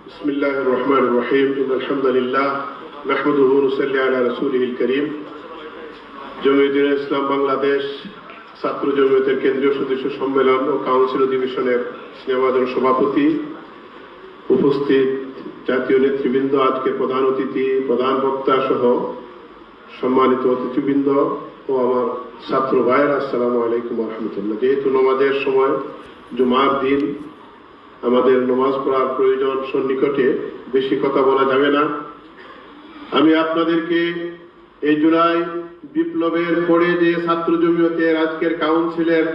বিসমিল্লাহির রহমানির রহিম আলহামদুলিল্লাহ নাহমাদুহু ওয়া নুসাল্লি আলা রাসূলিল কারীম। জমিয়তুল ইসলাম বাংলাদেশ ছাত্র জমিয়তের কেন্দ্রীয় সদস্য সম্মেলন ও কাউন্সিল অধিবেশনের স্নেহভাজন সভাপতি, উপস্থিত জাতীয় নেতৃবৃন্দ, আজকের প্রধান অতিথি, প্রধান বক্তা সহ সম্মানিত অতিথিবৃন্দ ও আমার ছাত্র ভাইয়েরা, আসসালামু আলাইকুম ওয়া রাহমাতুল্লাহ। যেহেতু নামাজের সময়, জুমার দিন, আমাদের নামাজ পড়ার প্রয়োজন সন্নিকটে, বেশি কথা বলা যাবে না। আমি আপনাদেরকে এই জুলাই বিপ্লবের পরে যে ছাত্র জমিয়তের আজকের কাউন্সিলের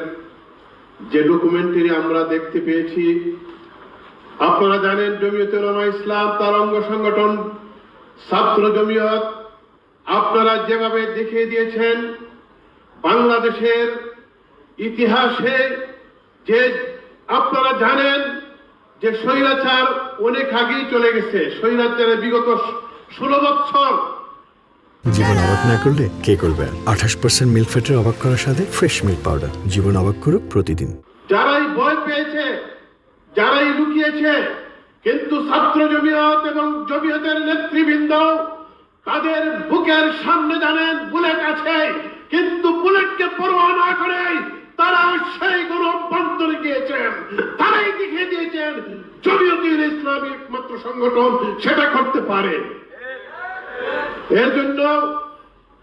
যে ডকুমেন্টারি আমরা দেখতে পেয়েছি, আপনারা জানেন জমিয়তে উলামা ইসলাম তার অঙ্গ সংগঠন ছাত্র জমিয়ত আপনারা যেভাবে দেখিয়ে দিয়েছেন বাংলাদেশের ইতিহাসে, যে আপনারা জানেন যে স্বৈরাচার অনেক আগেই চলে গেছে। স্বৈরাচারের বিগত 16 বছর জীবন অবাক না করলে কে করবে? 28% মিল্ক ফ্যাটের অবাক করার সাথে ফ্রেশ মিল্ক পাউডার। জীবন অবাক করুক প্রতিদিন। যারাই ভয় পেয়েছে, যারাই লুকিয়েছে, কিন্তু ছাত্র জমিয়ত এবং জমিয়তের নেতৃবৃন্দ তাদের বুকের সামনে জানেন বুলেট আছে, কিন্তু বুলেটকে পরোয়া না করে তারা সেই কোনো অভ্যন্তরে গিয়েছেন। তারাই দেখিয়ে দিয়েছেন জমিয়তুল ইসলামী একমাত্র সংগঠন সেটা করতে পারে। এর জন্য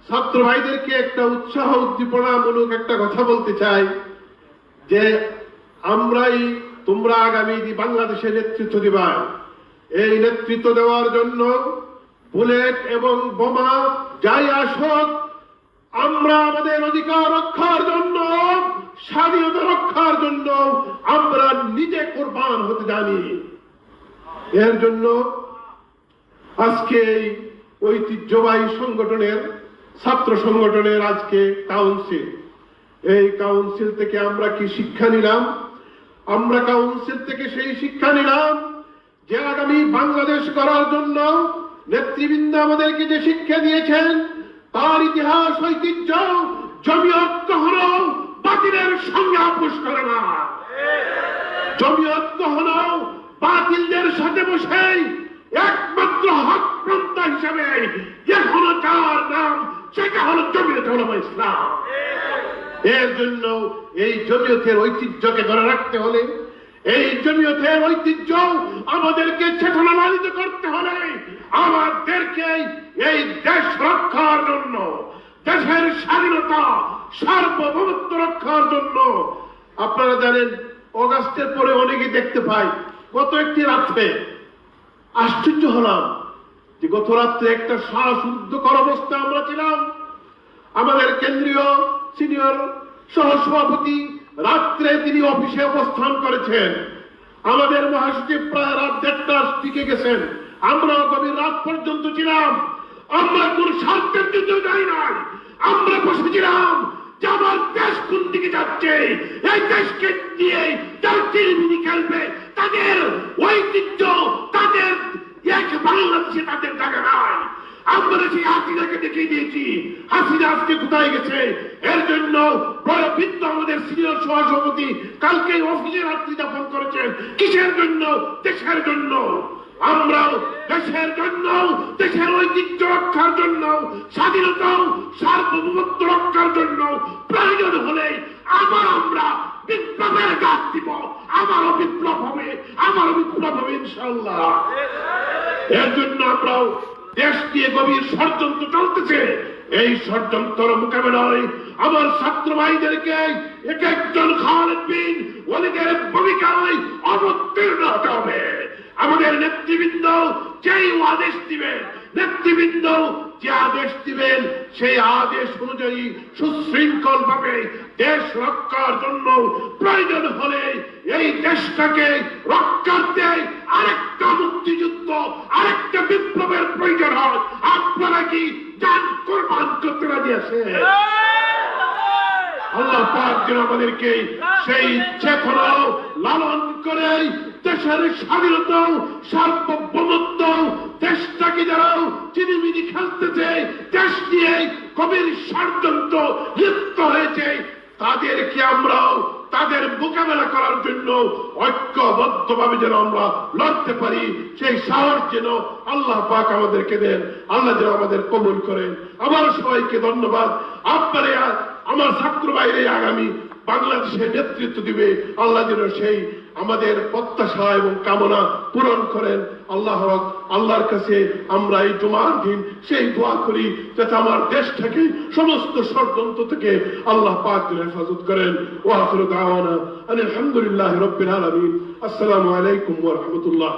ছাত্র ভাইদেরকে একটা উৎসাহ উদ্দীপনামূলক একটা কথা বলতে চাই যে তোমরা আগামী বাংলাদেশের নেতৃত্ব দিবা। এই নেতৃত্ব দেওয়ার জন্য বুলেট এবং বোমা যাই আসুক, আমরা আমাদের অধিকার রক্ষার জন্য, স্বাধীনতা রক্ষার জন্য আমরা নিজে কোরবান হতে জানি। এর জন্য আজকে এই ঐতিহ্যবাহী সংগঠনের, ছাত্র সংগঠনের আজকে কাউন্সিল, এই কাউন্সিল থেকে আমরা কি শিক্ষা নিলাম? আমরা কাউন্সিল থেকে সেই শিক্ষা নিলাম যে আগামী বাংলাদেশ করার জন্য নেতৃবৃন্দ আমাদেরকে যে শিক্ষা দিয়েছেন তার ইতিহাস, ঐতিহ্য জমিয়ত কখনো বাতিলের সঙ্গে আপোষ করে না। জমিয়ত কখনো বাতিলদের সাথে বসে একমাত্র হক পন্থা হিসাবে এখনো যার নাম সেটা হলো জমিয়তে উলামা ইসলাম। এর জন্য এই জমিয়তের ঐতিহ্যকে ধরে রাখতে হলে, এই জমিয়তের ঐতিহ্য আমাদেরকে চেতনা লালিত করতে হলে, আমাদেরকে এই দেশ রক্ষার জন্য, দেশের স্বাধীনতা সার্বভৌমত্ব রক্ষার জন্য, আপনারা জানেন অগাস্টের পরে অনেকেই দেখতে পাই, গত একটি রাত্রে আশ্চর্য হলাম যে গত রাত্রে একটা শ্বাসরুদ্ধকর অবস্থা আমরা ছিলাম। আমাদের কেন্দ্রীয় সিনিয়র সহসভাপতি রাত্রে তিনি অফিসে অবস্থান করেছেন। আমাদের মহাসচিব প্রায় রাত 1:30টার দিকে গেছেন। আমরা গভীর রাত পর্যন্ত ছিলাম। আমরা কোন স্বার্থের জন্য যাই নাই, আমরা বসেছিলাম যে আমার দেশ কোন দিকে যাচ্ছে, এই দেশকে নিয়ে যারা চিরমিনি খেলবে, তাদের ঐতিহ্য, তাদের এক বাংলাদেশে তাদের জায়গা নাই। আমরা সেই হাসিনাকে দেখিয়ে দিয়েছি, হাসিনা আজকে কোথায় গেছে। এর জন্য বড় বৃদ্ধ আমাদের সিনিয়র সহসভাপতি কালকে অফিসে রাত্রি যাপন করেছেন। কিসের জন্য? দেশের জন্য। আমরাও দেশের জন্য, দেশের ঐতিহ্য রক্ষার জন্য, স্বাধীনতা সার্বভৌমত্ব রক্ষার জন্য প্রয়োজন হলে আমরা বিপ্লবের গাছ দিব। আমারও বিপ্লব হবে, আমারও বিপ্লব হবে ইনশাআল্লাহ। এর জন্য আমরাও দেশ দিয়ে গভীর ষড়যন্ত্র চলতেছে, এই ষড়যন্ত্র মোকাবেলায় আমার ছাত্র ভাইদেরকে এক একজন খালেদ বিন ওয়ালিদের ভূমিকায় অবতীর্ণ হতে হবে। আমাদের নেতৃবৃন্দ যেই আদেশ দিবেন, নেতৃবৃন্দ যে আদেশ দিবেন, সেই আদেশ অনুযায়ী সুশৃঙ্খল ভাবে দেশ রক্ষার জন্য প্রয়োজন হলে এই দেশটাকে রক্ষার্থে আরেকটা মুক্তিযুদ্ধ, আরেকটা বিপ্লবের প্রয়োজন হয়। আপনারা কি জান কোরবান করতে রাজি আছেন? আল্লাহ পাক যেন আমাদেরকে সেই চেতনা লালন করে দেশের স্বাধীনতা সার্বভৌমত্ব, দেশটাকে যারা চিনিমিনি খেলতেছে, দেশ নিয়ে কবির ষড়যন্ত্র লিপ্ত হয়েছে, তাদেরকে আমরাও তাদের মোকাবেলা করার জন্য ঐক্যবদ্ধভাবে যেন আমরা লড়তে পারি, সেই সাহস যেন আল্লাহ পাক আমাদেরকে দেন। আল্লাহ যেন আমাদের কবুল করেন। আবার সবাইকে ধন্যবাদ। আপনারা আমার ছাত্র ভাইরা আগামী বাংলাদেশের নেতৃত্ব দিবে, আল্লাহ যেন সেই আমাদের প্রত্যাশা এবং কামনা পূরণ করেন। আল্লাহর কাছে আমরা এই জুমার দিন সেই দোয়া করি যাতে আমার দেশটাকে সমস্ত ষড়যন্ত্র থেকে আল্লাহ পাক হেফাজত করেন। ওয়া আখিরু দাওয়ানা আলহামদুলিল্লাহি রাব্বিল আলামিন। আসসালামু আলাইকুম ওয়া রাহমাতুল্লাহ।